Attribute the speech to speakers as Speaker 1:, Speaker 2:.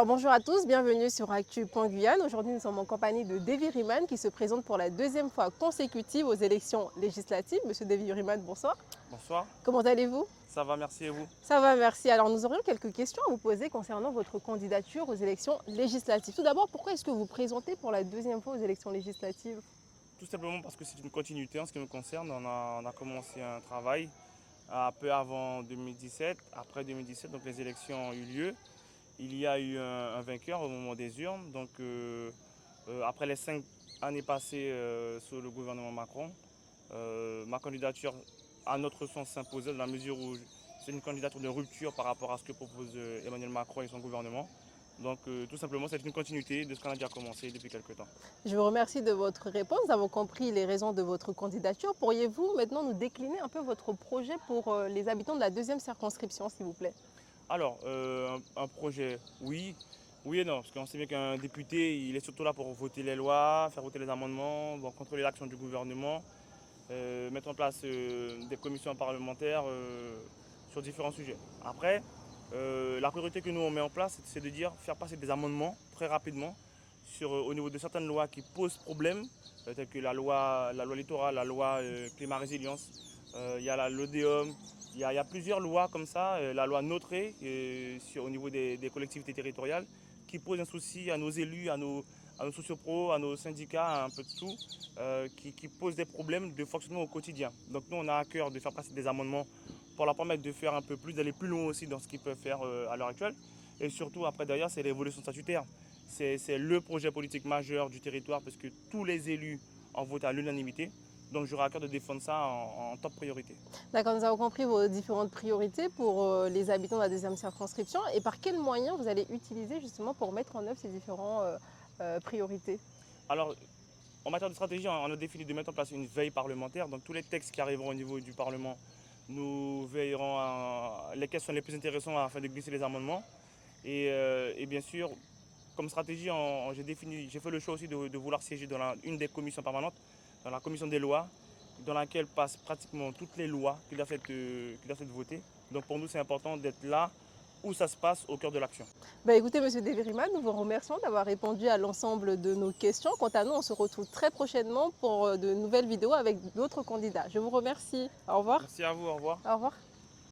Speaker 1: Bonjour à tous, bienvenue sur Actu.Guyane. Aujourd'hui, nous sommes en compagnie de Davy Riemann qui se présente pour la deuxième fois consécutive aux élections législatives. Monsieur Davy Riemann, bonsoir.
Speaker 2: Bonsoir,
Speaker 1: Comment allez-vous?
Speaker 2: ça va, merci et vous?
Speaker 1: Ça va, merci. Alors, nous aurions quelques questions à vous poser concernant votre candidature aux élections législatives. Tout d'abord, pourquoi est-ce que vous vous présentez pour la deuxième fois aux élections législatives?
Speaker 2: Tout simplement parce que c'est une continuité en ce qui nous concerne. On a commencé un travail un peu avant 2017. Après 2017, donc les élections ont eu lieu. Il y a eu un vainqueur au moment des urnes. Donc après les 5 années passées sous le gouvernement Macron, ma candidature, à notre sens, s'imposait dans la mesure où c'est une candidature de rupture par rapport à ce que propose Emmanuel Macron et son gouvernement. Donc tout simplement, c'est une continuité de ce qu'on a déjà commencé depuis quelques temps.
Speaker 1: Je vous remercie de votre réponse. Nous avons compris les raisons de votre candidature. Pourriez-vous maintenant nous décliner un peu votre projet pour les habitants de la deuxième circonscription, s'il vous plaît?
Speaker 2: Alors, un projet, oui, oui et non, parce qu'on sait bien qu'un député, il est surtout là pour voter les lois, faire voter les amendements, bon, contrôler l'action du gouvernement, mettre en place des commissions parlementaires sur différents sujets. Après, la priorité que nous on met en place, c'est de dire faire passer des amendements très rapidement au niveau de certaines lois qui posent problème, telles que la loi littorale, la loi climat résilience, il y a l'ODEOM, il y a plusieurs lois comme ça, la loi Notré au niveau des collectivités territoriales qui posent un souci à nos élus, à nos sociopros, à nos syndicats, à un peu de tout, qui posent des problèmes de fonctionnement au quotidien. Donc nous, on a à cœur de faire passer des amendements pour leur permettre de faire un peu plus, d'aller plus loin aussi dans ce qu'ils peuvent faire à l'heure actuelle. Et surtout, après, derrière, c'est l'évolution statutaire. C'est le projet politique majeur du territoire parce que tous les élus en votent à l'unanimité. Donc j'aurai à cœur de défendre ça en top priorité.
Speaker 1: D'accord, nous avons compris vos différentes priorités pour les habitants de la deuxième circonscription et par quels moyens vous allez utiliser justement pour mettre en œuvre ces différentes priorités.
Speaker 2: Alors, en matière de stratégie, on a défini de mettre en place une veille parlementaire. Donc tous les textes qui arriveront au niveau du Parlement, nous veillerons lesquels sont les plus intéressants afin de glisser les amendements. Et bien sûr, comme stratégie, j'ai fait le choix aussi de vouloir siéger dans une des commissions permanentes, dans la commission des lois, dans laquelle passent pratiquement toutes les lois qui doivent être votées. Donc pour nous, c'est important d'être là où ça se passe, au cœur de l'action.
Speaker 1: Bah, écoutez, Monsieur Deviriman, nous vous remercions d'avoir répondu à l'ensemble de nos questions. Quant à nous, on se retrouve très prochainement pour de nouvelles vidéos avec d'autres candidats. Je vous remercie. Au revoir.
Speaker 2: Merci à vous, au revoir.
Speaker 1: Au revoir.